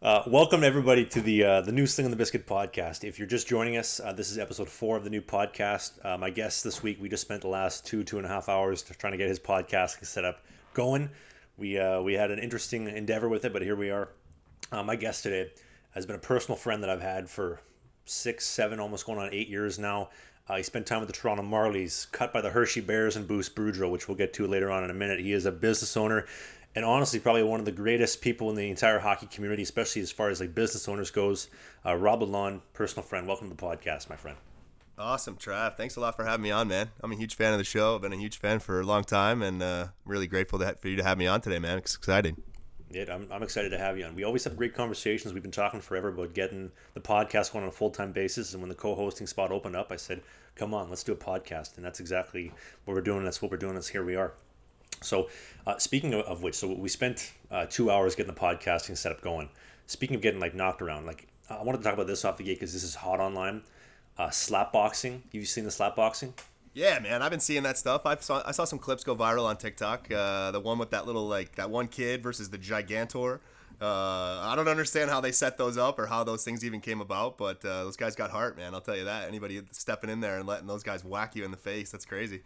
Welcome everybody to the new Slangin The Bizkit podcast. If you're just joining us, this is episode 4 of the new podcast. My guest this week, we just spent the last 2.5 hours trying to get his podcast set up going. We had an interesting endeavor with it, but here we are. My guest today has been a personal friend that I've had for 6, 7, almost going on 8 years now. He spent time with the Toronto Marlies, cut by the Hershey Bears and Bruce Boudreau, which we'll get to later on in a minute. He is a business owner and honestly probably one of the greatest people in the entire hockey community, especially as far as like business owners goes. Rob Lalonde, personal friend. Welcome to the podcast, my friend. Awesome, Trav. Thanks a lot for having me on, man. I'm a huge fan of the show. I've been a huge fan for a long time, and really grateful for you to have me on today, man. It's exciting. Yeah, I'm excited to have you on. We always have great conversations. We've been talking forever about getting the podcast going on a full-time basis, and when the co-hosting spot opened up, I said, come on, let's do a podcast, and that's exactly what we're doing. That's what we're doing. That's here we are. So, speaking of which, so we spent 2 hours getting the podcasting setup going. Speaking of getting like knocked around, like I wanted to talk about this off the gate because this is hot online. Slap boxing. You've seen the slap boxing? Yeah, man. I've been seeing that stuff. I saw some clips go viral on TikTok. The one with that little that one kid versus the Gigantor. I don't understand how they set those up or how those things even came about, but those guys got heart, man. I'll tell you that. Anybody stepping in there and letting those guys whack you in the face, that's crazy.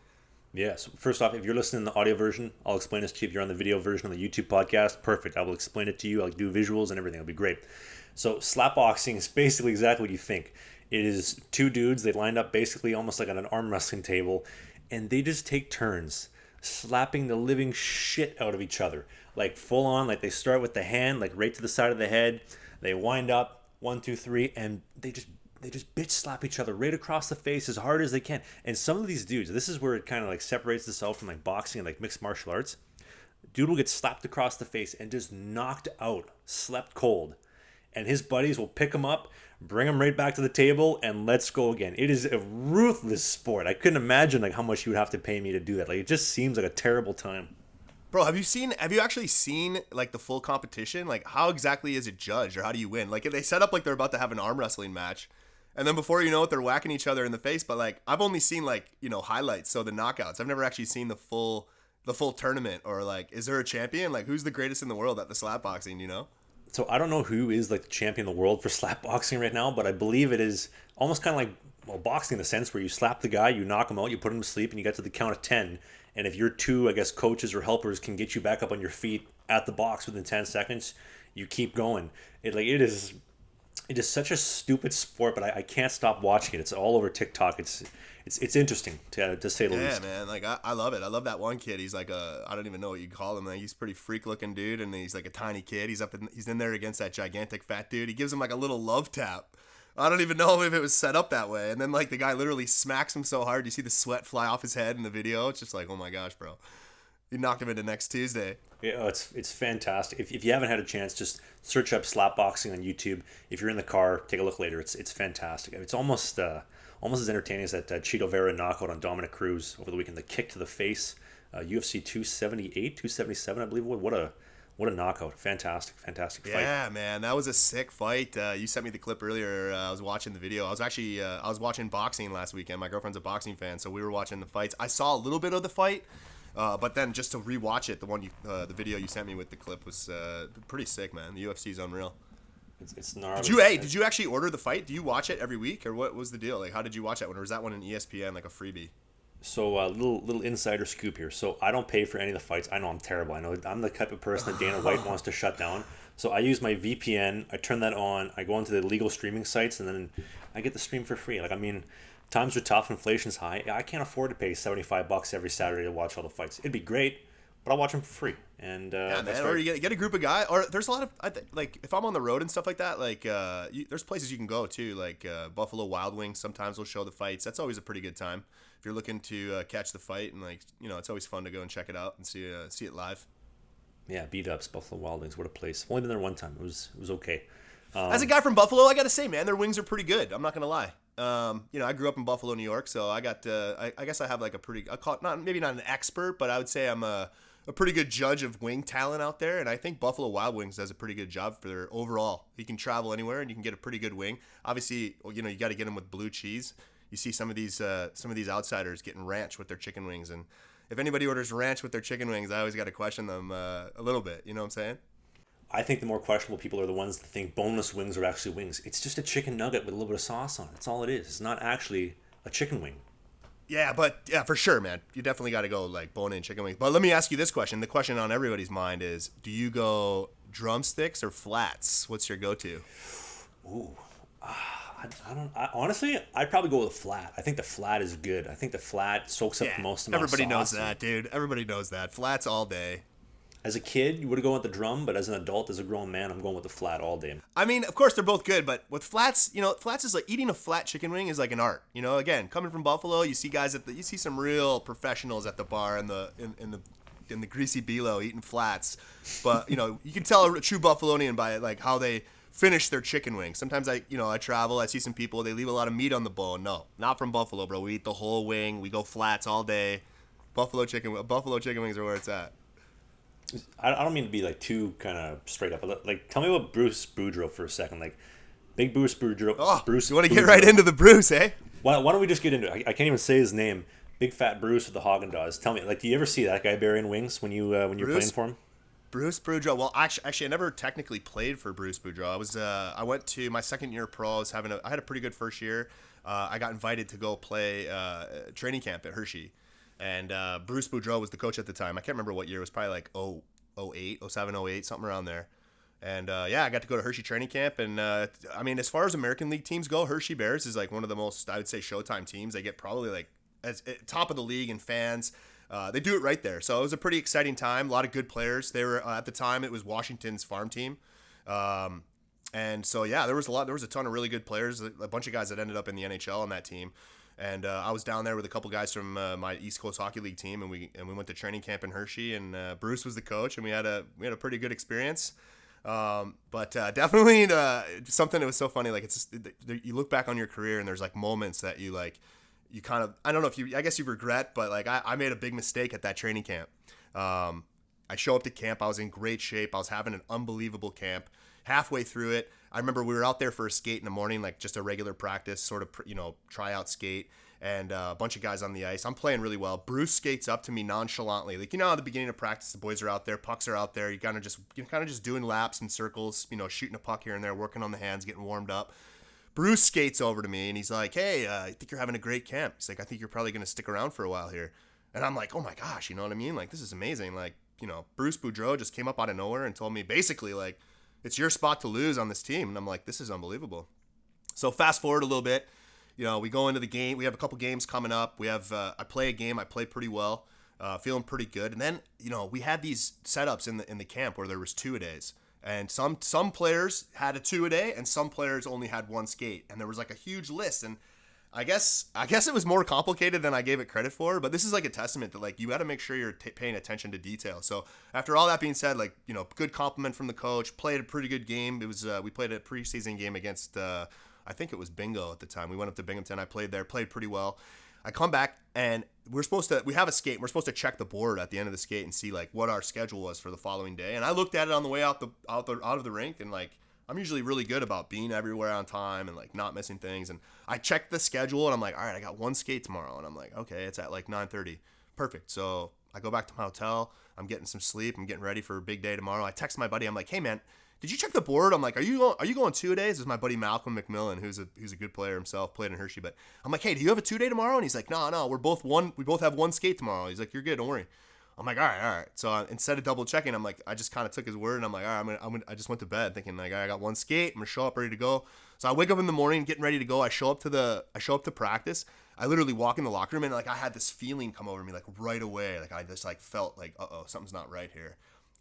Yeah, so first off, if you're listening to the audio version, I'll explain this to you. If you're on the video version of the YouTube podcast, perfect. I will explain it to you. I'll do visuals and everything. It'll be great. So slapboxing is basically exactly what you think. It is two dudes. They lined up basically almost like on an arm wrestling table, and they just take turns slapping the living shit out of each other. Like full on, like they start with the hand, like right to the side of the head. They wind up, 1, 2, 3, and they just bitch slap each other right across the face as hard as they can. And some of these dudes, this is where it kind of like separates this out from like boxing and like mixed martial arts. Dude will get slapped across the face and just knocked out, slept cold. And his buddies will pick him up, bring him right back to the table, and let's go again. It is a ruthless sport. I couldn't imagine like how much you would have to pay me to do that. Like it just seems like a terrible time. Bro, have you actually seen like the full competition? Like how exactly is it judged or how do you win? Like if they set up like they're about to have an arm wrestling match and then before you know it they're whacking each other in the face, but like I've only seen like, highlights, so the knockouts. I've never actually seen the full tournament or like is there a champion? Like who's the greatest in the world at the slap boxing? So I don't know who is like the champion of the world for slap boxing right now, but I believe it is almost kind of like boxing in the sense where you slap the guy, you knock him out, you put him to sleep, and you get to the count of 10. And if your two, I guess, coaches or helpers can get you back up on your feet at the box within 10 seconds, you keep going. It is such a stupid sport, but I can't stop watching it. It's all over TikTok. It's interesting to say the Yeah, least. man. Like I love it. I love that one kid. He's like I don't even know what you call him. Like, he's a pretty freak looking dude, and he's like a tiny kid. He's in there against that gigantic fat dude. He gives him like a little love tap. I don't even know if it was set up that way. And then like the guy literally smacks him so hard, you see the sweat fly off his head in the video. It's just like, oh my gosh, bro. You knocked him into next Tuesday. Yeah, it's fantastic. If you haven't had a chance, just search up slap boxing on YouTube. If you're in the car, take a look later. It's fantastic. It's almost as entertaining as that Cheeto Vera knockout on Dominic Cruz over the weekend. The kick to the face, UFC 278, 277, I believe. What a knockout! Fantastic fight. Yeah, man, that was a sick fight. You sent me the clip earlier. I was watching the video. I was watching boxing last weekend. My girlfriend's a boxing fan, so we were watching the fights. I saw a little bit of the fight, but then just to rewatch it, the video you sent me with the clip was pretty sick, man. The UFC's unreal. It's gnarly. Did you actually order the fight? Do you watch it every week, or what was the deal? Like, how did you watch that one, or was that one in ESPN like a freebie? So little insider scoop here. So I don't pay for any of the fights. I know I'm terrible. I know I'm the type of person that Dana White wants to shut down. So I use my VPN. I turn that on. I go into the legal streaming sites, and then I get the stream for free. Like I mean, times are tough. Inflation's high. I can't afford to pay $75 every Saturday to watch all the fights. It'd be great, but I'll watch them for free. And Yeah, that's man. right. Or you get a group of guys. Or there's a lot of like if I'm on the road and stuff like that. Like there's places you can go too. Like Buffalo Wild Wings sometimes will show the fights. That's always a pretty good time if you're looking to catch the fight, and like it's always fun to go and check it out and see it live. Yeah, beat ups, Buffalo Wild Wings. What a place. I've only been there one time. It was okay. As a guy from Buffalo, I gotta say, man, their wings are pretty good. I'm not gonna lie. I grew up in Buffalo, New York, so I got. I guess I have like a pretty. I call it not maybe not an expert, but I would say I'm a pretty good judge of wing talent out there, and I think Buffalo Wild Wings does a pretty good job for their overall. You can travel anywhere, and you can get a pretty good wing. Obviously, you got to get them with blue cheese. You see some of these outsiders getting ranch with their chicken wings, and if anybody orders ranch with their chicken wings, I always got to question them a little bit. You know what I'm saying? I think the more questionable people are the ones that think boneless wings are actually wings. It's just a chicken nugget with a little bit of sauce on it. That's all it is. It's not actually a chicken wing. Yeah, but yeah, for sure, man. You definitely got to go like bone-in chicken wings. But let me ask you this question. The question on everybody's mind is, do you go drumsticks or flats? What's your go-to? Ooh. I don't. Honestly, I'd probably go with a flat. I think the flat is good. I think the flat soaks up the most amount of sauce. Everybody knows that, dude. Everybody knows that. Flats all day. As a kid, you would have gone with the drum, but as an adult, as a grown man, I'm going with the flat all day. I mean, of course, they're both good, but with flats, flats is like eating a flat chicken wing is like an art. Again, coming from Buffalo, you see guys you see some real professionals at the bar in the greasy beelo eating flats, but you can tell a true Buffalonian by like how they finish their chicken wing. Sometimes I travel, I see some people, they leave a lot of meat on the bone. No, not from Buffalo, bro. We eat the whole wing. We go flats all day. Buffalo chicken wings are where it's at. I don't mean to be like too kind of straight up, but like tell me about Bruce Boudreau for a second. Like big Bruce Boudreau. Oh, Bruce. You want to get right into the Bruce, eh? Why don't we just get into it? I can't even say his name. Big fat Bruce with the Haagen-Dazs. Tell me, like, do you ever see that guy burying wings when you're playing for him? Bruce Boudreau. Well, actually, I never technically played for Bruce Boudreau. I went to my second year pro. I had a pretty good first year. I got invited to go play training camp at Hershey. And Bruce Boudreau was the coach at the time. I can't remember what year. It was probably like 08, 07, 08, something around there. And I got to go to Hershey training camp. And I mean, as far as American League teams go, Hershey Bears is like one of the most, I would say, Showtime teams. They get probably like as top of the league in fans. They do it right there. So it was a pretty exciting time. A lot of good players. They were at the time it was Washington's farm team. And so there was a ton of really good players. A bunch of guys that ended up in the NHL on that team. And I was down there with a couple guys from my East Coast Hockey League team, and we went to training camp in Hershey, and Bruce was the coach, and we had a pretty good experience. But definitely something that was so funny. Like you look back on your career, and there's like moments that you kind of, I don't know if I guess you regret, but like I made a big mistake at that training camp. I show up to camp, I was in great shape, I was having an unbelievable camp. Halfway through it, I remember we were out there for a skate in the morning, like just a regular practice, sort of, tryout skate, and a bunch of guys on the ice. I'm playing really well. Bruce skates up to me nonchalantly. Like, at the beginning of practice, the boys are out there, pucks are out there. You're kind of just doing laps and circles, shooting a puck here and there, working on the hands, getting warmed up. Bruce skates over to me, and he's like, hey, I think you're having a great camp. He's like, I think you're probably going to stick around for a while here. And I'm like, oh my gosh, you know what I mean? Like, this is amazing. Like, Bruce Boudreau just came up out of nowhere and told me basically, like, it's your spot to lose on this team. And I'm like, this is unbelievable. So fast forward a little bit, we go into the game. We have a couple games coming up. We have, I play a game. I play pretty well, feeling pretty good. And then, we had these setups in the camp where there was 2-a-days. And some players had a 2-a-day and some players only had one skate. And there was like a huge list. And I guess it was more complicated than I gave it credit for, but this is like a testament that like you got to make sure you're paying attention to detail. So after all that being said, like, good compliment from the coach, played a pretty good game. It was we played a preseason game against I think it was Bingo at the time. We went up to Binghamton. I played there, played pretty well. I come back and we have a skate. We're supposed to check the board at the end of the skate and see like what our schedule was for the following day. And I looked at it on the way out of the rink, and like I'm usually really good about being everywhere on time and like not missing things. And I checked the schedule and I'm like, all right, I got one skate tomorrow. And I'm like, okay, it's at like 9:30. Perfect. So I go back to my hotel. I'm getting some sleep. I'm getting ready for a big day tomorrow. I text my buddy. I'm like, hey man, did you check the board? I'm like, are you going 2-a-days? This is my buddy Malcolm McMillan, who's a good player himself, played in Hershey. But I'm like, hey, do you have a 2-day tomorrow? And he's like, no, we both have one skate tomorrow. He's like, you're good, don't worry. I'm like, all right. So instead of double checking, I'm like, I just kind of took his word, and I'm like, all right, I just went to bed thinking like, I got one skate. I'm gonna show up ready to go. So I wake up in the morning, getting ready to go. I show up to practice. I literally walk in the locker room, and like I had this feeling come over me like right away. Like I just like felt like, something's not right here.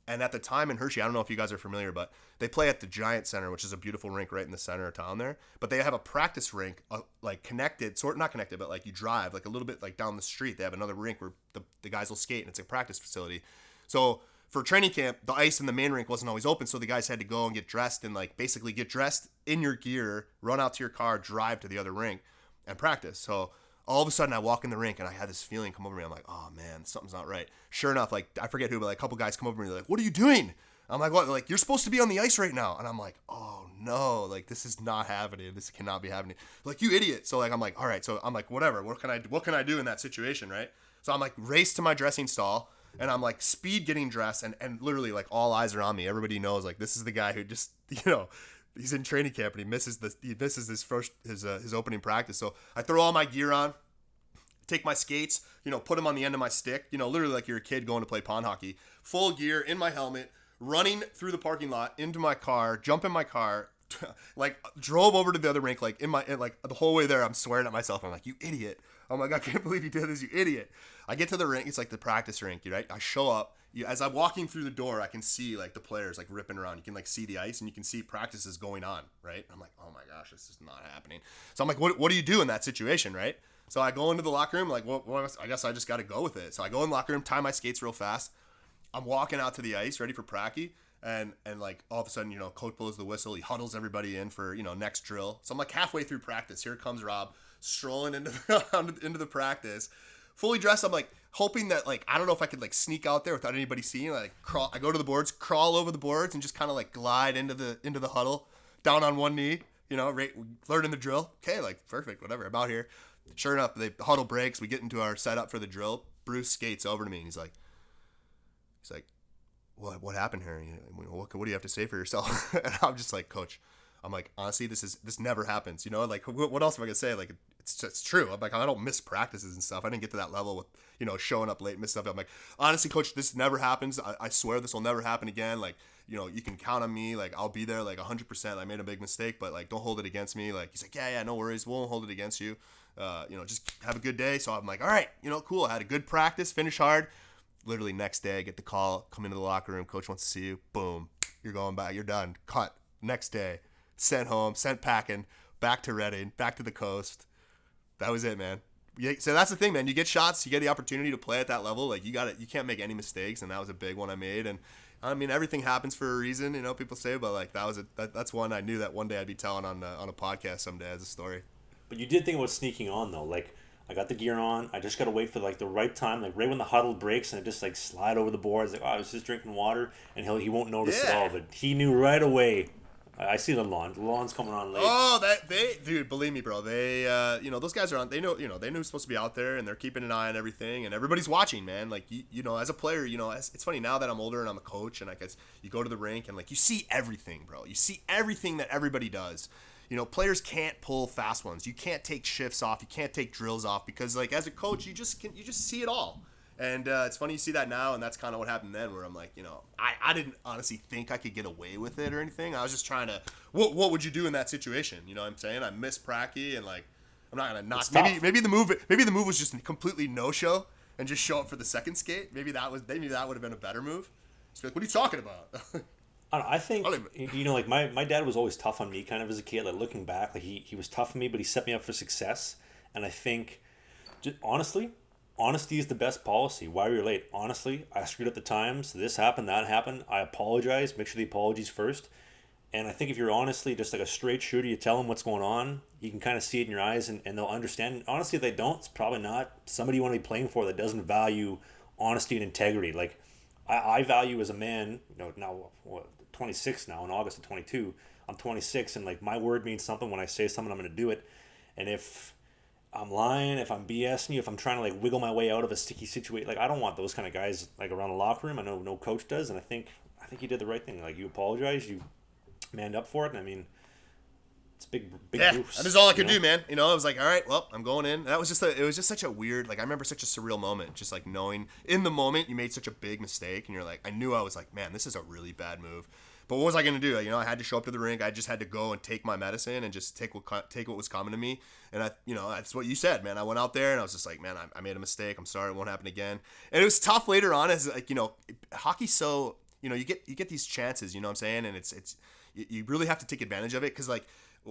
And at the time in Hershey, I don't know if you guys are familiar, but they play at the Giant Center, which is a beautiful rink right in the center of town there. But they have a practice rink, like connected, not connected, but like you drive like a little bit like down the street. They have another rink where the guys will skate, and it's a practice facility. So for training camp, the ice in the main rink wasn't always open, so the guys had to go and get dressed and like basically get dressed in your gear, run out to your car, drive to the other rink, and practice. So all of a sudden I walk in the rink and I had this feeling come over me. I'm like, oh man, something's not right. Sure enough, like I forget who, but like a couple guys come over to me. They're like, what are you doing? I'm like, what? They're like, you're supposed to be on the ice right now. And I'm like, oh no, like this is not happening. This cannot be happening. Like, you idiot. So like, I'm like, all right. So I'm like, whatever. What can I do in that situation? Right. So I'm like, race to my dressing stall. and I'm like speed getting dressed, and literally like all eyes are on me. Everybody knows like this is the guy who just he's in training camp and he misses his opening practice. So I throw all my gear on, take my skates, put them on the end of my stick, literally like you're a kid going to play pond hockey, full gear in my helmet, running through the parking lot into my car, jump in my car, like drove over to the other rink, like the whole way there I'm swearing at myself. I'm like, you idiot. I'm like, I can't believe you did this, you idiot. I get to the rink, it's like the practice rink, right? I show up, as I'm walking through the door, I can see like the players like ripping around. You can like see the ice and you can see practices going on, right? I'm like, oh my gosh, this is not happening. So I'm like, what do you do in that situation, right? So I go into the locker room, like, well, I guess I just got to go with it. So I go in the locker room, tie my skates real fast. I'm walking out to the ice, ready for pracky. And like all of a sudden, coach blows the whistle. He huddles everybody in for, next drill. So I'm like halfway through practice. Here comes Rob strolling into the practice, fully dressed. I'm like hoping that like, I don't know if I could like sneak out there without anybody seeing. Like I go to the boards, crawl over the boards and just kind of like glide into the huddle, down on one knee, learning the drill. Okay, like perfect, whatever. I'm out here. Sure enough, the huddle breaks. We get into our setup for the drill. Bruce skates over to me and he's like, what happened here? What do you have to say for yourself? And I'm just like, coach, I'm like, honestly, this never happens. Like what else am I gonna say? Like it's true. I'm like, I don't miss practices and stuff. I didn't get to that level with showing up late, miss stuff. I'm like, honestly, coach, this never happens. I swear this will never happen again. Like you can count on me. Like I'll be there like 100%. I made a big mistake, but like don't hold it against me. Like he's like, yeah, no worries. We won't hold it against you. Just have a good day. So I'm like, all right, cool. I had a good practice, finish hard. Literally next day, I get the call, come into the locker room, coach wants to see you. Boom, you're going back, you're done, cut. Next day, sent home, sent packing, back to Reading, back to the coast. That was it, man. So that's the thing, man. You get shots, you get the opportunity to play at that level. Like you can't make any mistakes, and that was a big one I made. And I mean, everything happens for a reason, people say, but like that's one I knew that one day I'd be telling on a podcast someday as a story. But you did think about sneaking on though, like. I got the gear on. I just got to wait for like the right time, like right when the huddle breaks, and I just like slide over the boards. Like, I was just drinking water, and he won't notice at all. But he knew right away. I see Lalonde. Lalonde's coming on late. Oh, dude, believe me, bro. They, those guys are on. They know, they knew he's supposed to be out there, and they're keeping an eye on everything, and everybody's watching, man. Like, as a player, it's funny now that I'm older and I'm a coach, and I guess you go to the rink and like you see everything, bro. You see everything that everybody does. Players can't pull fast ones. You can't take shifts off. You can't take drills off because, like, as a coach, you just see it all. And it's funny you see that now, and that's kind of what happened then, where I'm like, I didn't honestly think I could get away with it or anything. I was just trying to, what would you do in that situation? You know what I'm saying? I missed pracky, and like, I'm not gonna knock. Maybe the move was just a completely no show and just show up for the second skate. Maybe that would have been a better move. Just be like, what are you talking about? I think, like my dad was always tough on me kind of as a kid. Like looking back, like he was tough on me, but he set me up for success. And I think, just honesty is the best policy. Why were you late? Honestly, I screwed up the times. This happened, that happened. I apologize. Make sure the apology's first. And I think if you're honestly just like a straight shooter, you tell them what's going on, you can kind of see it in your eyes and they'll understand. Honestly, if they don't, it's probably not somebody you want to be playing for that doesn't value honesty and integrity. Like I value as a man, now 26 now, in August of 22, I'm 26, and like my word means something. When I say something, I'm going to do it. And if I'm lying, if I'm BSing you, if I'm trying to like wiggle my way out of a sticky situation, like I don't want those kind of guys like around the locker room. I know no coach does, and I think you did the right thing. Like you apologized, you manned up for it, and I mean, it's big Bruce. That is all I could do, man. I was like, all right, well, I'm going in. That was it was just such a weird, like I remember such a surreal moment, just like knowing in the moment you made such a big mistake, and you're like, I knew I was like, man, this is a really bad move. But what was I going to do? I had to show up to the rink. I just had to go and take my medicine and just take what was coming to me. And that's what you said, man. I went out there and I was just like, man, I made a mistake. I'm sorry. It won't happen again. And it was tough later on as like, hockey's so, you get these chances, you know what I'm saying? And it's you really have to take advantage of it. Cause like,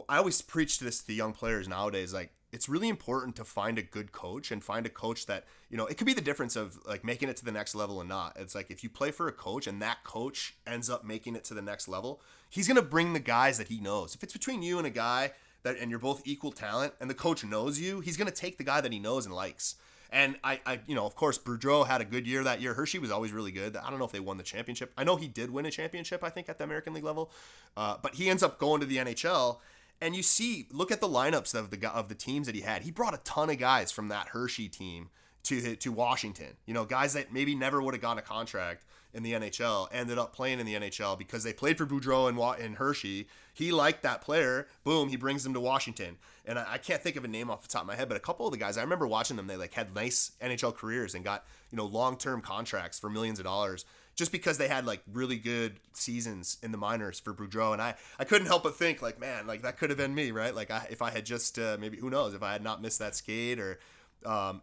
I always preach this to the young players nowadays. Like, it's really important to find a good coach and find a coach that, it could be the difference of like making it to the next level and not. It's like if you play for a coach and that coach ends up making it to the next level, he's going to bring the guys that he knows. If it's between you and a guy and you're both equal talent and the coach knows you, he's going to take the guy that he knows and likes. And I of course, Boudreau had a good year that year. Hershey was always really good. I don't know if they won the championship. I know he did win a championship, I think, at the American League level. But he ends up going to the NHL. And you look at the lineups of the teams that he had. He brought a ton of guys from that Hershey team, to Washington. You know, guys that maybe never would have gotten a contract in the NHL ended up playing in the NHL because they played for Boudreau and Hershey. He liked that player. Boom, he brings them to Washington. And I can't think of a name off the top of my head, but a couple of the guys, I remember watching them. They like had nice NHL careers and got, you know, long-term contracts for millions of dollars just because they had like really good seasons in the minors for Boudreau. And I couldn't help but think like, man, like that could have been me, right? Like if I had just maybe, who knows, if I had not missed that skate or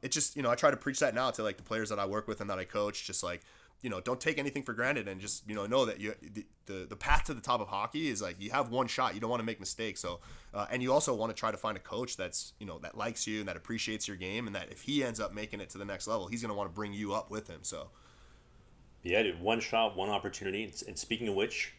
it just, you know, I try to preach that now to like the players that I work with and that I coach, just like, you know, don't take anything for granted and just, you know that the path to the top of hockey is like you have one shot. You don't want to make mistakes. So, and you also want to try to find a coach that's, you know, that likes you and that appreciates your game, and that if he ends up making it to the next level, he's going to want to bring you up with him. So, yeah, dude, one shot, one opportunity. And speaking of which,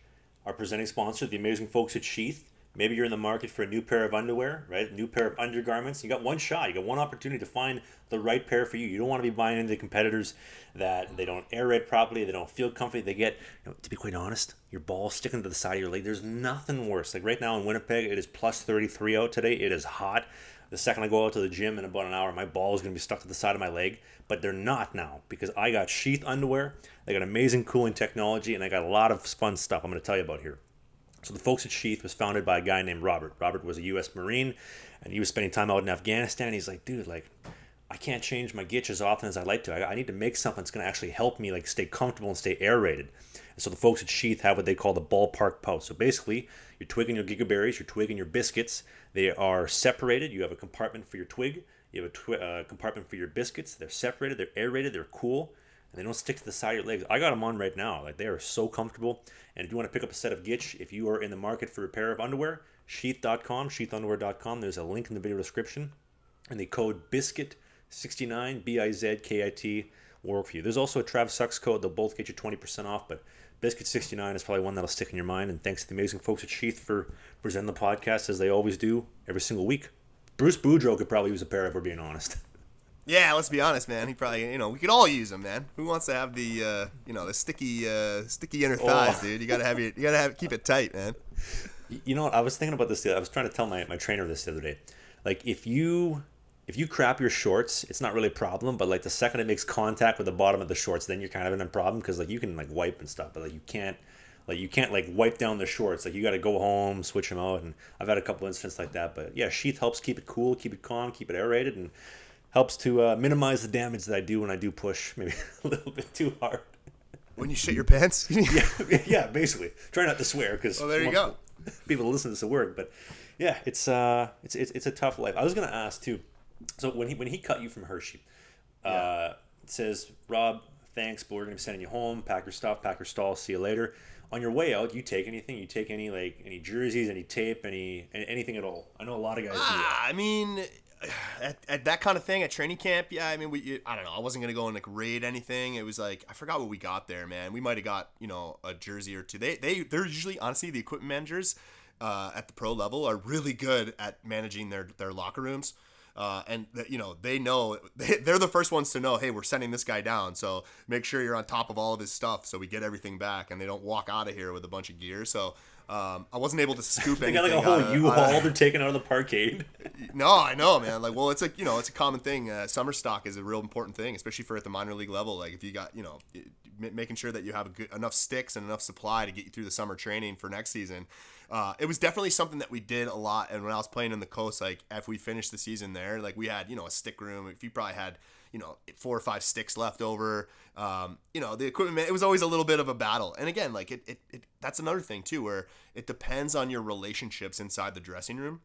our presenting sponsor, the amazing folks at Sheath. Maybe you're in the market for a new pair of underwear, right? New pair of undergarments. You got one shot. You got one opportunity to find the right pair for you. You don't want to be buying into competitors that they don't aerate properly. They don't feel comfy. They get, you know, to be quite honest, your ball sticking to the side of your leg. There's nothing worse. Like right now in Winnipeg, it is plus 33 out today. It is hot. The second I go out to the gym in about an hour, my ball is going to be stuck to the side of my leg. But they're not now because I got Sheath Underwear. They got amazing cooling technology, and I got a lot of fun stuff I'm going to tell you about here. So the folks at Sheath was founded by a guy named Robert. Robert was a U.S. Marine, and he was spending time out in Afghanistan. And he's like, dude, like, I can't change my gitch as often as I'd like to. I need to make something that's going to actually help me, like, stay comfortable and stay aerated. And so the folks at Sheath have what they call the ballpark pouch. So basically, your twig and your gigaberries, your twig and your biscuits, they are separated. You have a compartment for your twig. You have a compartment for your biscuits. They're separated. They're aerated. They're cool. And they don't stick to the side of your legs. I got them on right now. Like, they are so comfortable. And if you want to pick up a set of Gitch, if you are in the market for a pair of underwear, sheath.com, sheathunderwear.com. There's a link in the video description. And the code BIZKIT69, BIZKIT, will work for you. There's also a Trav Sucks code. They'll both get you 20% off. But BIZKIT69 is probably one that'll stick in your mind. And thanks to the amazing folks at Sheath for presenting the podcast, as they always do, every single week. Bruce Boudreau could probably use a pair if we're being honest. yeah, let's be honest, man. He probably, you know, we could all use them, man. Who wants to have the, you know, the sticky inner thighs, dude? You gotta keep it tight, man. You know what? I was thinking about this. I was trying to tell my trainer this the other day. Like, if you crap your shorts, it's not really a problem. But like the second it makes contact with the bottom of the shorts, then you're kind of in a problem because like you can like wipe and stuff, but like you can't like wipe down the shorts. Like you got to go home, switch them out. And I've had a couple incidents like that. But yeah, Sheath helps keep it cool, keep it calm, keep it aerated, and helps to minimize the damage that I do when I do push maybe a little bit too hard. When you shit your pants? yeah, basically. Try not to swear because there you go. People listen to this at work, but yeah, it's a tough life. I was gonna ask too. So when he cut you from Hershey, it says, Rob, thanks, but we're gonna be sending you home. Pack your stuff, pack your stall. See you later. On your way out, you take anything? You take any jerseys, any tape, anything at all? I know a lot of guys do that. I mean, at that kind of thing at training camp, yeah. I mean, I don't know. I wasn't gonna go and like raid anything. It was like I forgot what we got there, man. We might have got, you know, a jersey or two. They're usually, honestly, the equipment managers at the pro level are really good at managing their locker rooms. And you know, they're the first ones to know, hey, we're sending this guy down, so make sure you're on top of all of his stuff so we get everything back and they don't walk out of here with a bunch of gear. So I wasn't able to scoop anything. They got like a whole U-Haul they're taking out of the parkade. No, I know, man. Like, well, it's a common thing. Summer stock is a real important thing, especially for at the minor league level. Like, if you got, you know, making sure that you have enough sticks and enough supply to get you through the summer training for next season. It was definitely something that we did a lot. And when I was playing in the coast, like if we finished the season there, like we had, you know, a stick room. If you probably had, you know, 4 or 5 sticks left over, you know, the equipment, it was always a little bit of a battle. And again, like it that's another thing too, where it depends on your relationships inside the dressing room.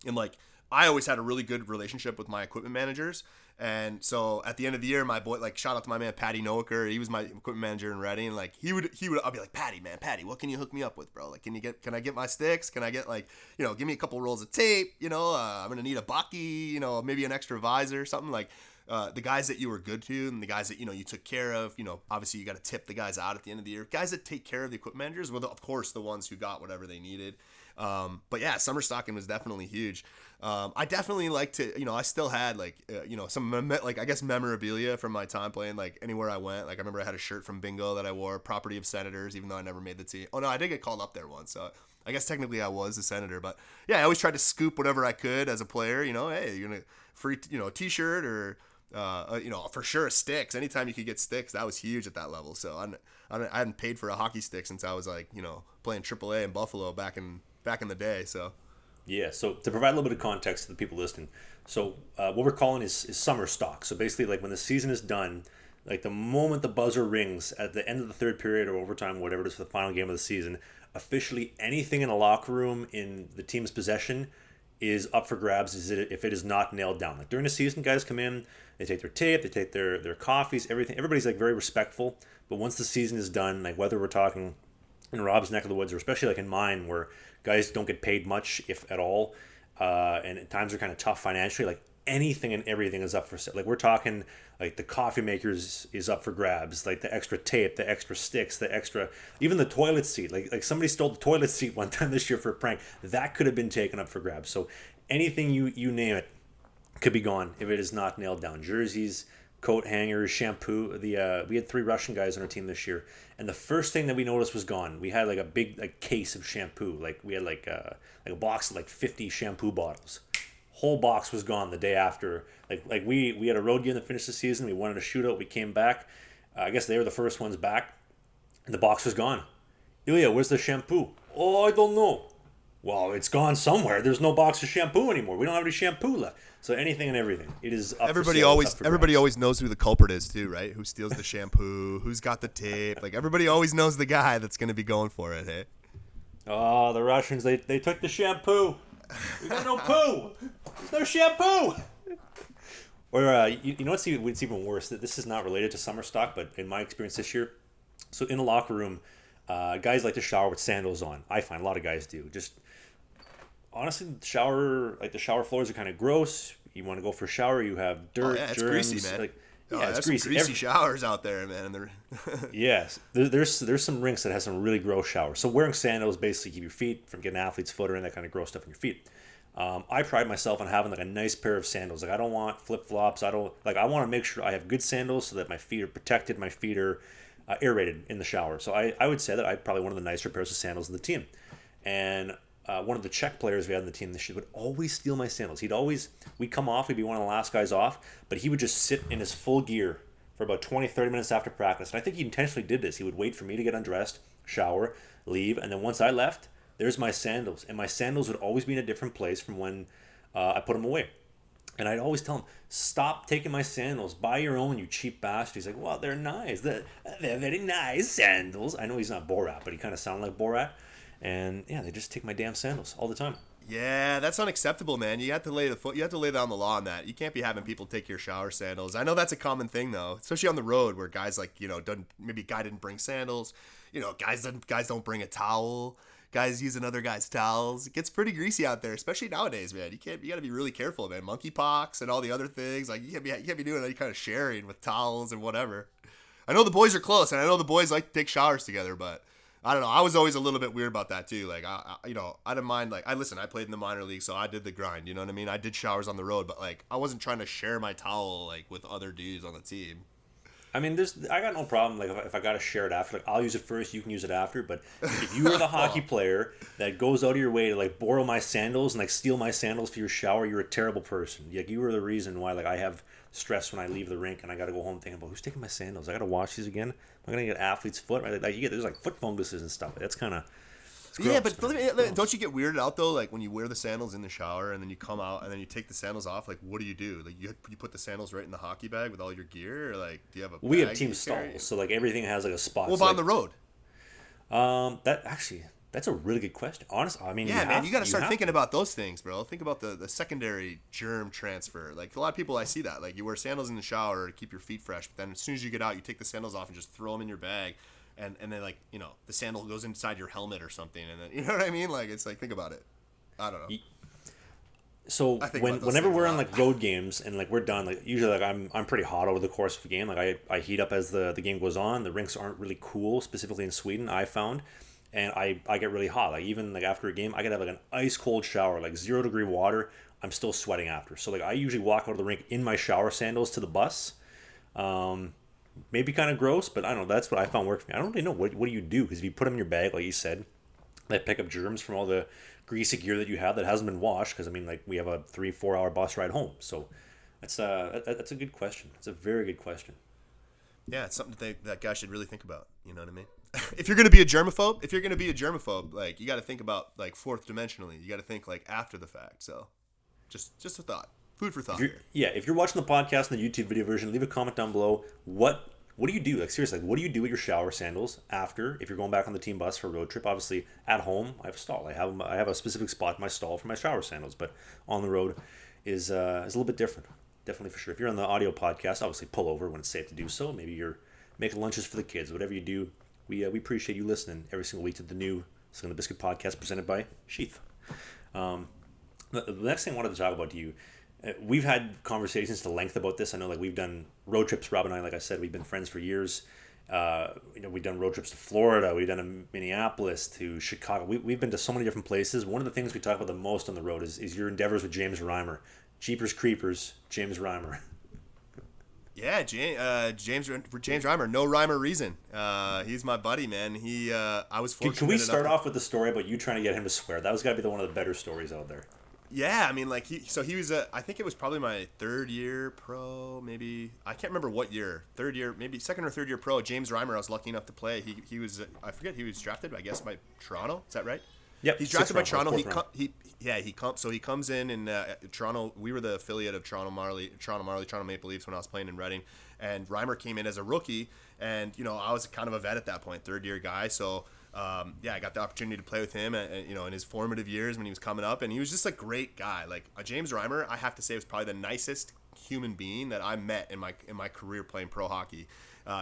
And like, I always had a really good relationship with my equipment managers. And so at the end of the year, my boy, like, shout out to my man, Patty Noaker. He was my equipment manager in Reading. And like, I'll be like, Patty, what can you hook me up with, bro? Like, can I get my sticks? Can I get, like, you know, give me a couple rolls of tape, you know, I'm going to need a bucky, you know, maybe an extra visor, something like, the guys that you were good to and the guys that, you know, you took care of, you know, obviously you got to tip the guys out at the end of the year. Guys that take care of the equipment managers were, of course, the ones who got whatever they needed. But yeah, summer stocking was definitely huge. I definitely like to, you know, I still had like, you know, some like, I guess memorabilia from my time playing, like anywhere I went. Like I remember I had a shirt from Bingo that I wore, property of Senators, even though I never made the team. Oh no, I did get called up there once. So I guess technically I was a Senator, but yeah, I always tried to scoop whatever I could as a player, you know, hey, you're gonna free, you know, t-shirt or, For sure sticks. Anytime you could get sticks, that was huge at that level. So I hadn't paid for a hockey stick since I was like, playing AAA in Buffalo back in the day. So Yeah, so to provide a little bit of context to the people listening, so what we're calling is summer stock. So basically, like when the season is done, like the moment the buzzer rings at the end of the third period or overtime, whatever it is for the final game of the season, officially anything in the locker room in the team's possession is up for grabs if it is not nailed down. Like during the season, guys come in, they take their tape, they take their coffees, everything. Everybody's like very respectful. But once the season is done, like whether we're talking in Rob's neck of the woods or especially like in mine where guys don't get paid much, if at all, and times are kind of tough financially, like anything and everything is up for sale. Like we're talking like the coffee makers is up for grabs, like the extra tape, the extra sticks, the extra, even the toilet seat. Like somebody stole the toilet seat one time this year for a prank. That could have been taken up for grabs. So anything you name it could be gone if it is not nailed down. Jerseys, coat hangers, shampoo. We had 3 Russian guys on our team this year, and the first thing that we noticed was gone. We had like a big case of shampoo. Like we had like a box of like 50 shampoo bottles. Whole box was gone the day after. Like we had a road game to finish the season. We wanted a shootout. We came back. I guess they were the first ones back, and the box was gone. Ilya, where's the shampoo? Oh, I don't know. Well, it's gone somewhere. There's no box of shampoo anymore. We don't have any shampoo left. So anything and everything, it is up for sale. Everybody always knows who the culprit is too, right? Who steals the shampoo? Who's got the tape? Like everybody always knows the guy that's going to be going for it. Hey. Oh, the Russians! They took the shampoo. We got no poo. There's no shampoo. Or you know what's even worse? That this is not related to summer stock, but in my experience this year, so in the locker room, guys like to shower with sandals on. I find a lot of guys do. Just honestly, the shower floors are kind of gross. You want to go for a shower, you have dirt, it's germs. greasy, man. It's greasy. Greasy showers out there, man. And they're Yes, there's some rinks that has some really gross showers. So wearing sandals basically keep your feet from getting athlete's foot or any that kind of gross stuff on your feet. I pride myself on having like a nice pair of sandals. Like I don't want flip flops. I want to make sure I have good sandals so that my feet are protected. My feet are aerated in the shower. So I would say that I'm probably one of the nicer pairs of sandals in the team. And one of the Czech players we had on the team this year would always steal my sandals. We'd come off, we'd be one of the last guys off, but he would just sit in his full gear for about 20, 30 minutes after practice. And I think he intentionally did this. He would wait for me to get undressed, shower, leave, and then once I left, there's my sandals. And my sandals would always be in a different place from when I put them away. And I'd always tell him, stop taking my sandals. Buy your own, you cheap bastard. He's like, well, they're nice. They're very nice sandals. I know he's not Borat, but he kind of sounded like Borat. And yeah, they just take my damn sandals all the time. Yeah, that's unacceptable, man. You have to lay down the law on that. You can't be having people take your shower sandals. I know that's a common thing though, especially on the road where guys maybe guy didn't bring sandals. Guys don't bring a towel. Guys use another guy's towels. It gets pretty greasy out there, especially nowadays, man. You got to be really careful, man. Monkeypox and all the other things. Like you can't be doing any kind of sharing with towels and whatever. I know the boys are close, and I know the boys like to take showers together, but I don't know. I was always a little bit weird about that too. Like I didn't mind. Like I played in the minor league, so I did the grind. You know what I mean? I did showers on the road, but like I wasn't trying to share my towel like with other dudes on the team. I mean, I got no problem. Like if I got to share it after, like I'll use it first, you can use it after. But if you are the hockey player that goes out of your way to like borrow my sandals and like steal my sandals for your shower, you're a terrible person. Like you are the reason why like I have stress when I leave the rink and I got to go home thinking about who's taking my sandals. I got to wash these again. I'm gonna get athlete's foot. Right? Like there's like foot funguses and stuff. That's kind of yeah. But don't you get weirded out though? Like when you wear the sandals in the shower and then you come out and then you take the sandals off. Like what do you do? Like you put the sandals right in the hockey bag with all your gear, or like do you have a? We have team stalls, so like everything has like a spot. Well, so, on the road. That's a really good question. Honestly, I mean, you got to start thinking about those things, bro. Think about the secondary germ transfer. Like a lot of people, I see that. Like you wear sandals in the shower to keep your feet fresh, but then as soon as you get out, you take the sandals off and just throw them in your bag, and then like the sandal goes inside your helmet or something, and then you know what I mean? Like it's like think about it. I don't know. So whenever we're on like road games and like we're done, like usually like I'm pretty hot over the course of a game. Like I heat up as the game goes on. The rinks aren't really cool, specifically in Sweden, I found. And I get really hot. Like even like after a game, I could have like an ice cold shower, like 0-degree water. I'm still sweating after. So like I usually walk out of the rink in my shower sandals to the bus. Maybe kind of gross, but I don't know. That's what I found worked for me. I don't really know what do you do, because if you put them in your bag, like you said, they pick up germs from all the greasy gear that you have that hasn't been washed. Because I mean, like we have a 3-4 hour bus ride home, so That's a good question. It's a very good question. Yeah, it's something that guy should really think about. You know what I mean? If you're gonna be a germaphobe, like you got to think about like fourth dimensionally. You got to think like after the fact. So, just a thought, food for thought. If you're watching the podcast and the YouTube video version, leave a comment down below. What do you do? Like seriously, like, what do you do with your shower sandals after if you're going back on the team bus for a road trip? Obviously, at home I have a stall. I have a specific spot in my stall for my shower sandals, but on the road is a little bit different. Definitely for sure. If you're on the audio podcast, obviously pull over when it's safe to do so. Maybe you're making lunches for the kids. Whatever you do, we appreciate you listening every single week to the new Slangin The Bizkit podcast presented by Sheath. The next thing I wanted to talk about to you, we've had conversations to length about this. I know, like, we've done road trips. Rob and I, like I said, we've been friends for years. We've done road trips to Florida. We've done to Minneapolis, to Chicago. We've been to so many different places. One of the things we talk about the most on the road is your endeavors with James Reimer. Jeepers Creepers, James Reimer. Yeah, James Reimer, no rhyme or reason. He's my buddy, man. I was fortunate. Can we start off with the story about you trying to get him to swear? That was got to be one of the better stories out there. Yeah, I mean, like he was I think it was probably my third year pro, maybe I can't remember what year, third year, maybe second or third year pro. James Reimer, I was lucky enough to play. He was I forget, he was drafted, I guess, by Toronto. Is that right? Yep. He's drafted by Toronto. He comes in Toronto. We were the affiliate of Toronto Maple Leafs when I was playing in Reading, and Reimer came in as a rookie, and I was kind of a vet at that point, third year guy. So I got the opportunity to play with him, in his formative years when he was coming up, and he was just a great guy. Like James Reimer, I have to say, was probably the nicest human being that I met in my career playing pro hockey.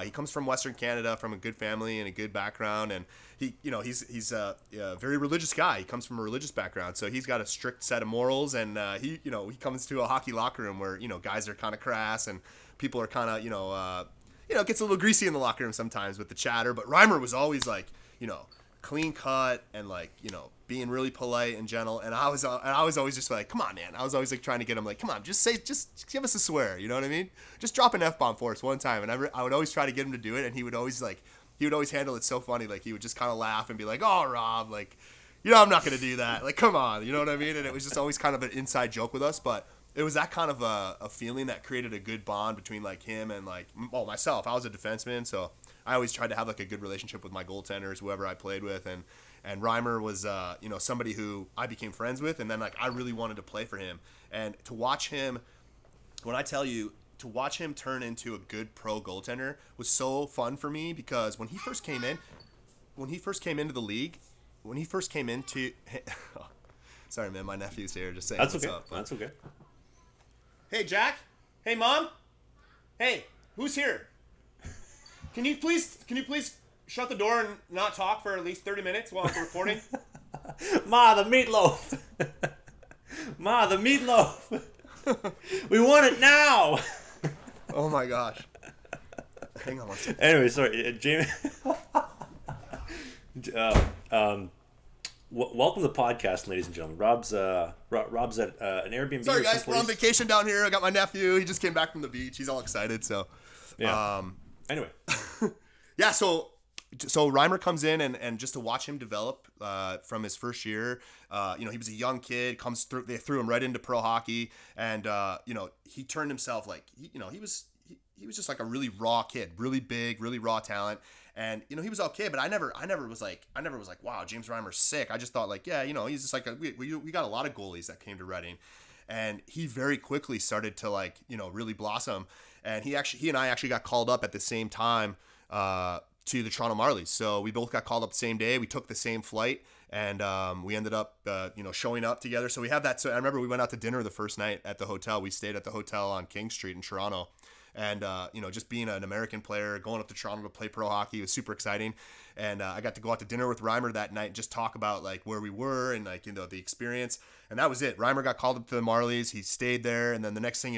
He comes from Western Canada, from a good family and a good background, and he's a very religious guy. He comes from a religious background, so he's got a strict set of morals, and he comes to a hockey locker room where guys are kind of crass and people are kind of it gets a little greasy in the locker room sometimes with the chatter. But Reimer was always like clean cut and being really polite and gentle, and I was always just like, come on, man. I was always like trying to get him like, come on, just give us a swear, you know what I mean? Just drop an F-bomb for us one time, and I would always try to get him to do it, and he would always handle it so funny, like he would just kind of laugh and be like, oh, Rob, like, I'm not gonna do that, like, come on, you know what I mean? And it was just always kind of an inside joke with us, but it was that kind of a feeling that created a good bond between like him and myself. I was a defenseman, so I always tried to have like a good relationship with my goaltenders, whoever I played with, and Reimer was somebody who I became friends with, and then like I really wanted to play for him, and to watch him, when I tell you, to watch him turn into a good pro goaltender was so fun for me, because when he first came into the league, sorry man, my nephew's here just saying that's what's okay. up. That's okay. Hey Jack, hey Mom, hey, who's here? Can you please shut the door and not talk for at least 30 minutes while I'm recording? Ma, the meatloaf. Ma, the meatloaf. We want it now. Oh my gosh. Hang on one second. Anyway, sorry, Jamie. Welcome to the podcast, ladies and gentlemen. Rob's at an Airbnb. Sorry guys, we're on vacation down here. I got my nephew. He just came back from the beach. He's all excited. So, yeah. Anyway. Yeah. So Reimer comes in, and just to watch him develop from his first year, he was a young kid. Comes through. They threw him right into pro hockey, and he turned himself like he was just like a really raw kid, really big, really raw talent. And he was okay, but I never was like, wow, James Reimer's sick. I just thought like, yeah, he's just like we got a lot of goalies that came to Reading, and he very quickly started to like really blossom. And he and I actually got called up at the same time to the Toronto Marlies. So we both got called up the same day. We took the same flight, and we ended up showing up together. So we have that. So I remember we went out to dinner the first night at the hotel. We stayed at the hotel on King Street in Toronto. And, just being an American player, going up to Toronto to play pro hockey was super exciting. And I got to go out to dinner with Reimer that night and just talk about, like, where we were and, like, the experience. And that was it. Reimer got called up to the Marlies. He stayed there. And then the next thing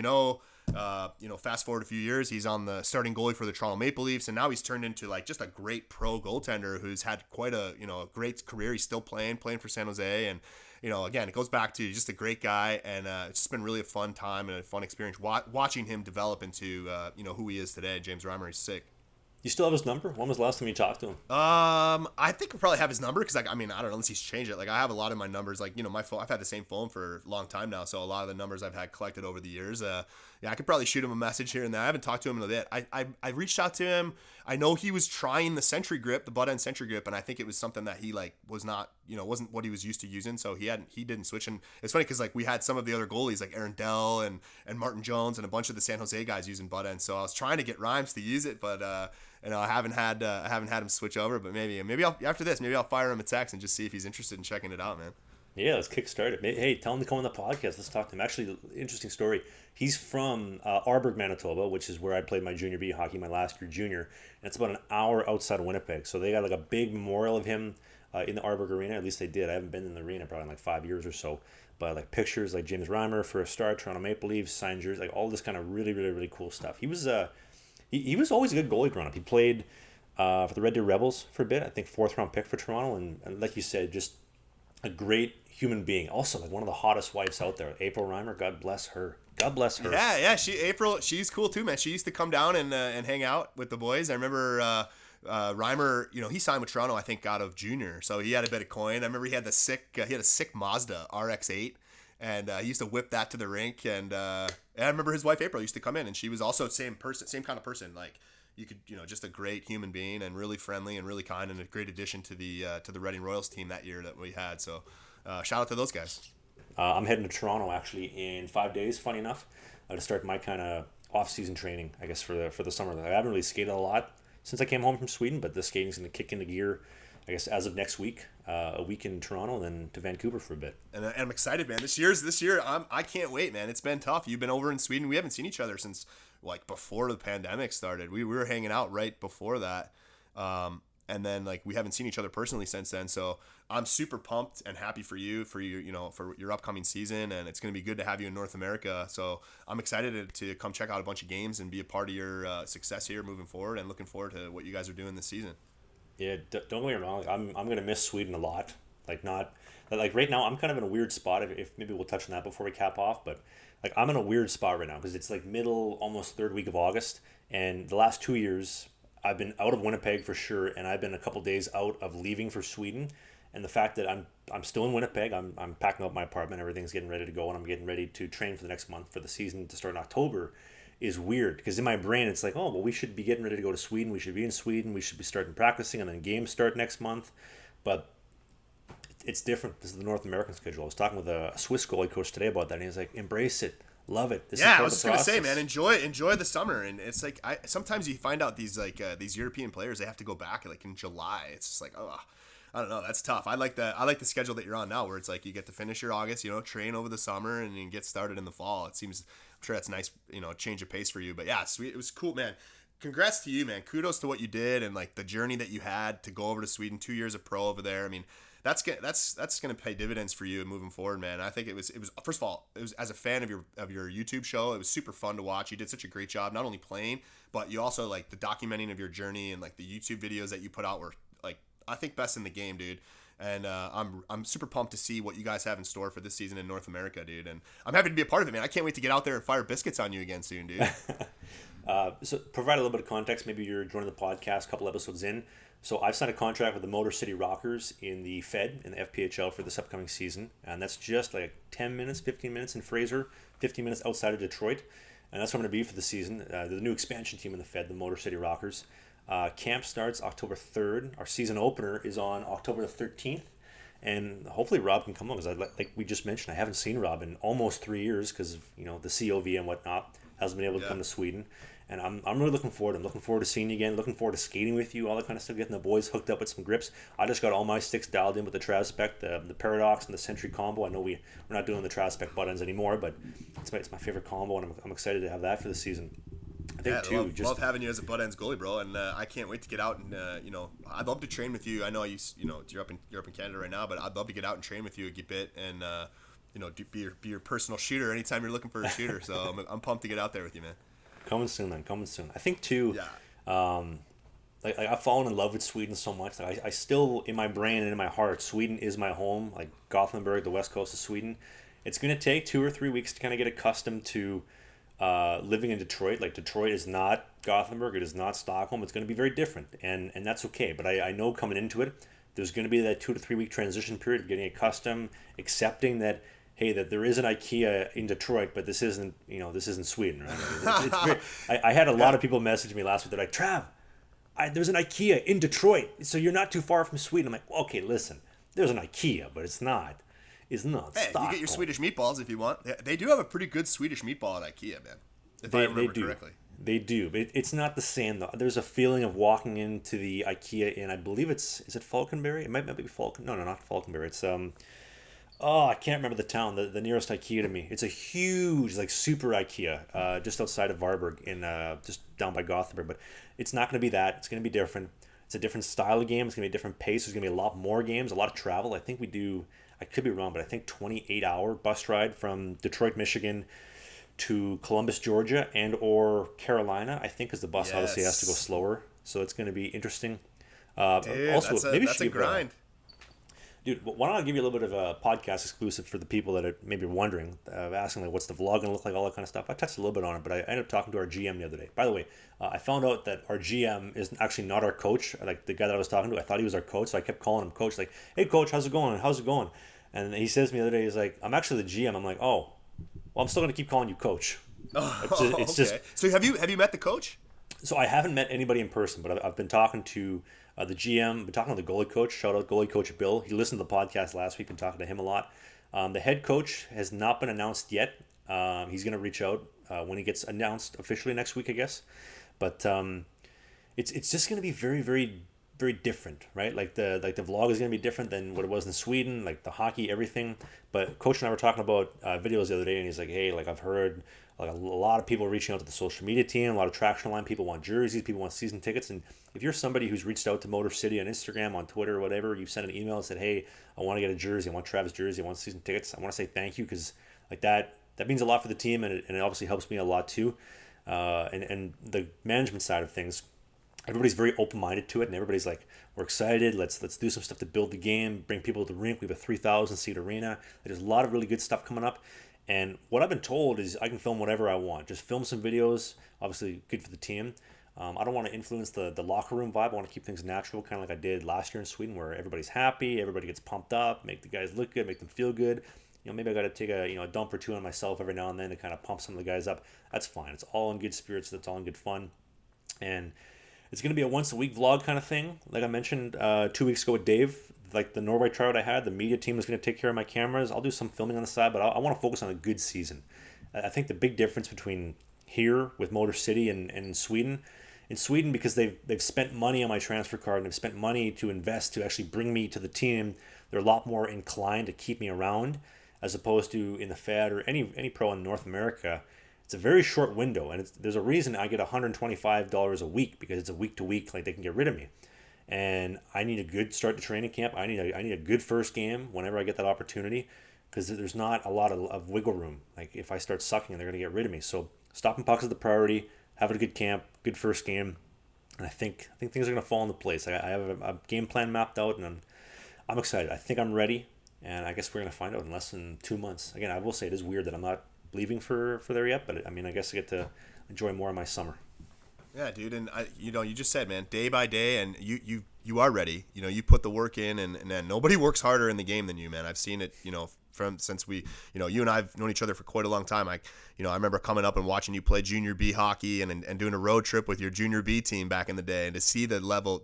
fast forward a few years, he's on the starting goalie for the Toronto Maple Leafs. And now he's turned into, like, just a great pro goaltender who's had quite a great career. He's still playing for San Jose. And, again, it goes back to just a great guy, and it's just been really a fun time and a fun experience watching him develop into, who he is today. James Reimer is sick. You still have his number? When was the last time you talked to him? I think I probably have his number because, like, I mean, I don't know unless he's changed it. Like, I have a lot of my numbers. Like, my phone. I've had the same phone for a long time now, so a lot of the numbers I've had collected over the years. Yeah, I could probably shoot him a message here and there. I haven't talked to him in a bit. I reached out to him. I know he was trying the Sentry grip, the butt end Sentry grip, and I think it was something that he like was not, wasn't what he was used to using. So he didn't switch. And it's funny because like we had some of the other goalies like Aaron Dell and Martin Jones and a bunch of the San Jose guys using butt ends. So I was trying to get Rhymes to use it, but I haven't had him switch over. But maybe I'll, after this, maybe I'll fire him a text and just see if he's interested in checking it out, man. Yeah, let's kickstart it. Hey, tell him to come on the podcast. Let's talk to him. Actually, interesting story. He's from Arborg, Manitoba, which is where I played my junior B hockey, my last year junior. And it's about an hour outside of Winnipeg. So they got like a big memorial of him in the Arborg Arena. At least they did. I haven't been in the arena probably in like 5 years or so. But like pictures like James Reimer for a star, Toronto Maple Leafs, signed jerseys, like all this kind of really, really, really cool stuff. He was he was always a good goalie growing up. He played for the Red Deer Rebels for a bit. I think 4th round pick for Toronto. And like you said, just a great human being. Also, like one of the hottest wives out there, April Reimer. God bless her. God bless her. Yeah. She's cool too, man. She used to come down and hang out with the boys. I remember Reimer. He signed with Toronto, I think, out of junior, so he had a bit of coin. I remember he had a sick Mazda RX-8, and he used to whip that to the rink. And I remember his wife April used to come in, and she was also same kind of person. Like you could, just a great human being and really friendly and really kind and a great addition to the Reading Royals team that year that we had. So. Shout out to those guys. I'm heading to Toronto actually in 5 days. Funny enough, to start my kind of off-season training, I guess for the summer. I haven't really skated a lot since I came home from Sweden, but the skating's going to kick into gear, I guess, as of next week. A week in Toronto, and then to Vancouver for a bit. And I'm excited, man. This year, I can't wait, man. It's been tough. You've been over in Sweden. We haven't seen each other since like before the pandemic started. We were hanging out right before that. And then like we haven't seen each other personally since then. So I'm super pumped and happy for you, for your upcoming season, and it's going to be good to have you in North America. So I'm excited to come check out a bunch of games and be a part of your success here moving forward, and looking forward to what you guys are doing this season. Yeah, don't get me wrong. I'm going to miss Sweden a lot. Like right now, I'm kind of in a weird spot. If maybe we'll touch on that before we cap off, but like I'm in a weird spot right now because it's like middle, almost 3rd week of August, and the last 2 years. I've been out of Winnipeg for sure, and I've been a couple days out of leaving for Sweden. And the fact that I'm still in Winnipeg, I'm packing up my apartment, everything's getting ready to go, and I'm getting ready to train for the next month for the season to start in October, is weird. Because in my brain, it's like, oh, well, we should be getting ready to go to Sweden. We should be in Sweden. We should be starting practicing, and then games start next month. But it's different. This is the North American schedule. I was talking with a Swiss goalie coach today about that, and he's like, embrace it. Love it. Yeah, I was just gonna say, man, enjoy the summer. And it's like sometimes you find out these these European players, they have to go back like in July. It's just like, oh, I don't know, that's tough. I like the schedule that you're on now, where it's like you get to finish your August, train over the summer, and you get started in the fall. I'm sure that's nice, change of pace for you. But yeah, sweet, it was cool, man. Congrats to you, man. Kudos to what you did and like the journey that you had to go over to Sweden. 2 years of pro over there. I mean, that's gonna pay dividends for you moving forward, man. I think it was first of all, it was, as a fan of your YouTube show, it was super fun to watch. You did such a great job, not only playing, but you also like the documenting of your journey, and like the YouTube videos that you put out were like, I think, best in the game, dude. And I'm super pumped to see what you guys have in store for this season in North America, dude. And I'm happy to be a part of it, man. I can't wait to get out there and fire biscuits on you again soon, dude. So provide a little bit of context. Maybe you're joining the podcast a couple episodes in. So I've signed a contract with the Motor City Rockers in the Fed, in the FPHL, for this upcoming season. And that's just like 10 minutes, 15 minutes in Fraser, 15 minutes outside of Detroit. And that's where I'm going to be for the season. The new expansion team in the Fed, the Motor City Rockers. Camp starts October 3rd. Our season opener is on October the 13th. And hopefully Rob can come on, because like we just mentioned, I haven't seen Rob in almost 3 years because of the COV and whatnot. Hasn't been able to come to Sweden. And I'm really looking forward. I'm looking forward to seeing you again. Looking forward to skating with you, all that kind of stuff. Getting the boys hooked up with some grips. I just got all my sticks dialed in with the Trav spec, the Paradox, and the Sentry combo. I know we're not doing the Trav spec buttons anymore, but it's my favorite combo, and I'm excited to have that for the season. I think love having you as a butt ends goalie, bro, and I can't wait to get out and I'd love to train with you. I know you're up in Canada right now, but I'd love to get out and train with you a bit and be your personal shooter anytime you're looking for a shooter. So I'm pumped to get out there with you, man. Coming soon, man. Coming soon. I think too. Yeah. Like I've fallen in love with Sweden so much. Like I still, in my brain and in my heart, Sweden is my home. Like Gothenburg, the west coast of Sweden. It's gonna take 2 or 3 weeks to kind of get accustomed to living in Detroit. Like, Detroit is not Gothenburg, it is not Stockholm. It's going to be very different, and that's okay. But I know coming into it, there's going to be that 2 to 3 week transition period of getting accustomed, accepting that, hey, that there is an IKEA in Detroit, but this isn't Sweden, right? I had a lot of people message me last week. They're like, Trav, there's an IKEA in Detroit, so you're not too far from Sweden. I'm like, well, okay, listen, there's an IKEA, but it's not Hey, Stockholm. you get your Swedish meatballs if you want. They do have a pretty good Swedish meatball at IKEA, man. If I remember correctly. They do, but it's not the same though. There's a feeling of walking into the IKEA in, I believe is it Falkenberry? It might be Falken. No, not Falkenberry. It's I can't remember the town. The nearest IKEA to me. It's a huge, like, super IKEA, just outside of Varberg, in just down by Gothenburg. But it's not going to be that. It's going to be different. It's a different style of game. It's going to be a different pace. There's going to be a lot more games, a lot of travel. I think we do. I could be wrong, but I think 28-hour bus ride from Detroit, Michigan, to Columbus, Georgia, and or Carolina. I think is the bus obviously has to go slower, so it's going to be interesting. Dude, also, that's a grind. Dude, why don't I give you a little bit of a podcast exclusive for the people that are maybe wondering, asking like, what's the vlog gonna look like, all that kind of stuff. I touched a little bit on it, but I ended up talking to our GM the other day. By the way, I found out that our GM is actually not our coach. Like, the guy that I was talking to, I thought he was our coach, so I kept calling him coach. Like, hey coach, how's it going? And he says to me the other day, he's like, I'm actually the GM. I'm like, oh, well, I'm still gonna keep calling you coach. It's just. So have you met the coach? So I haven't met anybody in person, but I've been talking to the GM, been talking to the goalie coach. Shout out goalie coach Bill. He listened to the podcast last week. Been talking to him a lot. The head coach has not been announced yet. He's going to reach out when he gets announced officially next week, I guess. But it's just going to be very, very, very different, right? Like the vlog is going to be different than what it was in Sweden, like the hockey, everything. But Coach and I were talking about videos the other day, and he's like, hey, like, I've heard like a lot of people reaching out to the social media team, a lot of traction line. People want jerseys, people want season tickets. And if you're somebody who's reached out to Motor City on Instagram, on Twitter, or whatever, you've sent an email and said, hey, I want to get a jersey, I want Travis jersey, I want season tickets, I want to say thank you, because like that means a lot for the team, and it obviously helps me a lot too. And the management side of things, everybody's very open-minded to it, and everybody's like, we're excited, let's do some stuff to build the game, bring people to the rink. We have a 3,000 seat arena. There's a lot of really good stuff coming up. And what I've been told is I can film whatever I want. Just film some videos, obviously good for the team. I don't want to influence the locker room vibe. I want to keep things natural, kind of like I did last year in Sweden, where everybody's happy, everybody gets pumped up, make the guys look good, make them feel good. You know, maybe I got to take a dump or two on myself every now and then to kind of pump some of the guys up. That's fine. It's all in good spirits. That's all in good fun. And it's going to be a once-a-week vlog kind of thing. Like I mentioned 2 weeks ago with Dave, like the Norway tryout I had, the media team was going to take care of my cameras. I'll do some filming on the side, but I want to focus on a good season. I think the big difference between here with Motor City and in Sweden, because they've spent money on my transfer card and they've spent money to invest to actually bring me to the team, they're a lot more inclined to keep me around, as opposed to in the Fed or any pro in North America. It's a very short window, and there's a reason I get $125 a week, because it's a week to week, like they can get rid of me. And I need a good start to training camp. I need a good first game whenever I get that opportunity, because there's not a lot of wiggle room. Like if I start sucking, they're going to get rid of me. So stopping pucks is the priority. Having a good camp, good first game, and I think things are going to fall into place. I have a game plan mapped out, and I'm excited. I think I'm ready, and I guess we're going to find out in less than 2 months. Again, I will say it is weird that I'm not leaving for there yet, but I mean, I guess I get to enjoy more of my summer. Yeah, dude, and you just said, man, day by day, and you are ready. You know, you put the work in, and nobody works harder in the game than you, man. I've seen it, since we, you and I've known each other for quite a long time. I remember coming up and watching you play junior B hockey and doing a road trip with your junior B team back in the day, and to see the level,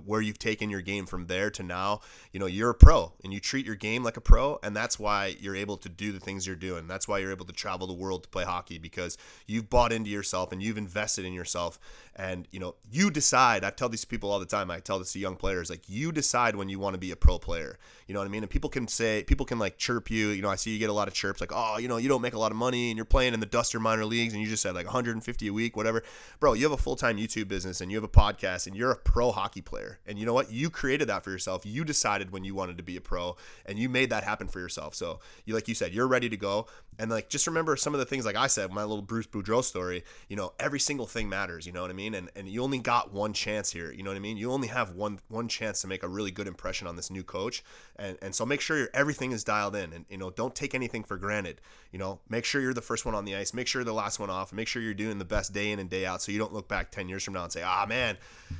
where you've taken your game from there to now. You're a pro, and you treat your game like a pro, and that's why you're able to do the things you're doing. That's why you're able to travel the world to play hockey, because you've bought into yourself and you've invested in yourself. And you decide. I tell these people all the time, I tell this to young players, like, you decide when you want to be a pro player. You know what I mean? And people can like chirp you. I see you get a lot of chirps like, oh, you don't make a lot of money and you're playing in the Duster minor leagues and you just said like 150 a week, whatever. Bro, you have a full-time YouTube business and you have a podcast and you're a pro hockey player. player. And you know what? You created that for yourself. You decided when you wanted to be a pro, and you made that happen for yourself. So you, like you said, you're ready to go. And like, just remember some of the things, like I said, my little Bruce Boudreau story, you know, every single thing matters, you know what I mean? And you only got one chance here, you know what I mean? You only have one chance to make a really good impression on this new coach. And so make sure everything is dialed in, and, you know, don't take anything for granted. You know, make sure you're the first one on the ice, make sure you're the last one off, and make sure you're doing the best day in and day out, so you don't look back 10 years from now and say, man,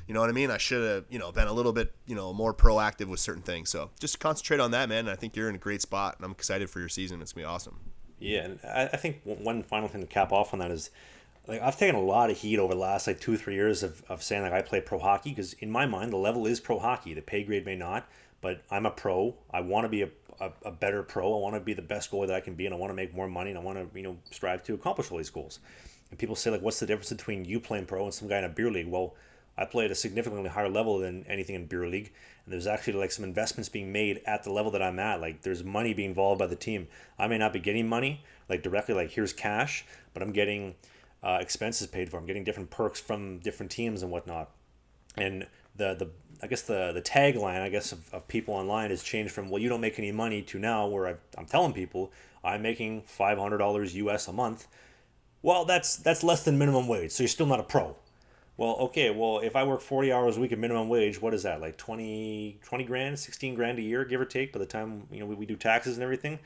you know what I mean? I should have, you know, been a little bit, you know, more proactive with certain things. So just concentrate on that, man. And I think you're in a great spot, and I'm excited for your season. It's going to be awesome. Yeah, and I think one final thing to cap off on that is, like, I've taken a lot of heat over the last like 2-3 years of saying like I play pro hockey, because in my mind the level is pro hockey. The pay grade may not, but I'm a pro. I want to be a better pro. I want to be the best goalie that I can be, and I want to make more money, and I want to, you know, strive to accomplish all these goals. And people say, like, what's the difference between you playing pro and some guy in a beer league? Well, I play at a significantly higher level than anything in beer league, and there's actually like some investments being made at the level that I'm at. Like, there's money being involved by the team. I may not be getting money like directly, like here's cash, but I'm getting expenses paid for. I'm getting different perks from different teams and whatnot. And the I guess the tagline, I guess, of people online has changed from, well, you don't make any money, to now where I'm telling people I'm making $500 US a month. Well, that's less than minimum wage, so you're still not a pro. Well, okay, well, if I work 40 hours a week at minimum wage, what is that, like 20 grand, 16 grand a year, give or take, by the time, you know, we do taxes and everything?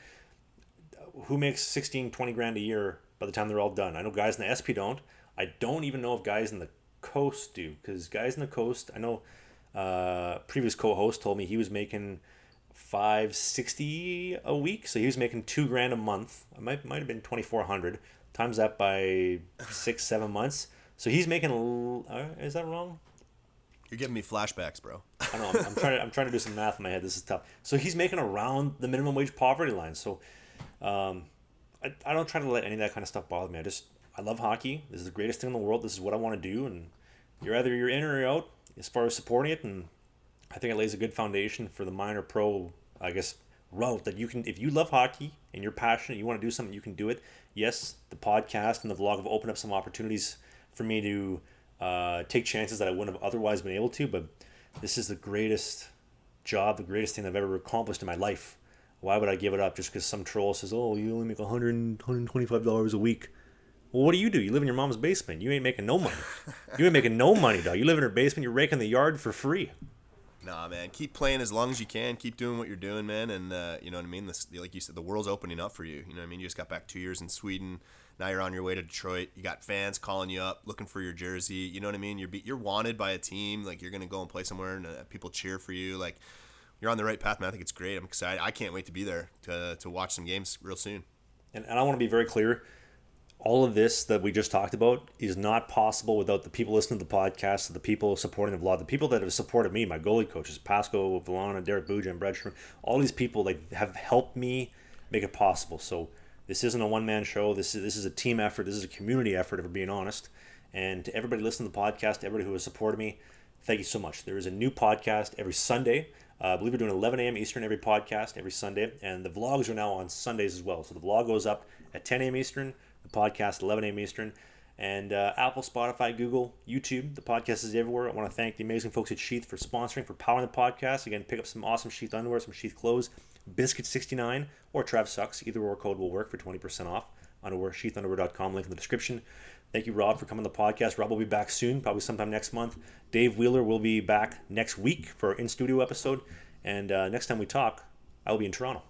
Who makes 16, 20 grand a year by the time they're all done? I know guys in the SP don't. I don't even know if guys in the coast do, because guys in the coast, I know previous co-host told me he was making $560 a week, so he was making $2 grand a month. It might have been 2,400. Times that by 6-7 months. So he's making. Is that wrong? You're giving me flashbacks, bro. I know. I'm trying to do some math in my head. This is tough. So he's making around the minimum wage poverty line. So, I don't try to let any of that kind of stuff bother me. I love hockey. This is the greatest thing in the world. This is what I want to do, and you're in or you're out as far as supporting it. And I think it lays a good foundation for the minor pro, I guess, route that you can, if you love hockey and you're passionate, you want to do something, you can do it. Yes, the podcast and the vlog have opened up some opportunities for me to take chances that I wouldn't have otherwise been able to, but this is the greatest job, the greatest thing I've ever accomplished in my life. Why would I give it up just because some troll says, oh, you only make $125 a week? Well, what do? You live in your mom's basement. You ain't making no money. You ain't making no money, dog. You live in her basement. You're raking the yard for free. Nah, man. Keep playing as long as you can. Keep doing what you're doing, man. And you know what I mean? Like you said, the world's opening up for you. You know what I mean? You just got back 2 years in Sweden. Now you're on your way to Detroit. You got fans calling you up, looking for your jersey. You know what I mean? You're wanted by a team. Like, you're gonna go and play somewhere, and people cheer for you. Like, you're on the right path, man. I think it's great. I'm excited. I can't wait to be there to watch some games real soon. And I want to be very clear. All of this that we just talked about is not possible without the people listening to the podcast, the people supporting the vlog, the people that have supported me, my goalie coaches, Pasco, Lalonde, Derek Buja, and Brad Sherman. All these people, like, have helped me make it possible. So this isn't a one-man show. This is a team effort. This is a community effort, if we're being honest. And to everybody listening to the podcast, everybody who has supported me, thank you so much. There is a new podcast every Sunday. I believe we're doing 11 a.m. Eastern every podcast every Sunday. And the vlogs are now on Sundays as well. So the vlog goes up at 10 a.m. Eastern. The podcast 11 a.m. Eastern, and Apple, Spotify, Google, YouTube. The podcast is everywhere. I want to thank the amazing folks at Sheath for sponsoring, for powering the podcast. Again, pick up some awesome Sheath underwear, some Sheath clothes, Bizkit69 or Trav Sucks. Either or code will work for 20% off. Underwear, sheathunderwear.com, link in the description. Thank you, Rob, for coming on the podcast. Rob will be back soon, probably sometime next month. Dave Wheeler will be back next week for our in-studio episode. And next time we talk, I will be in Toronto.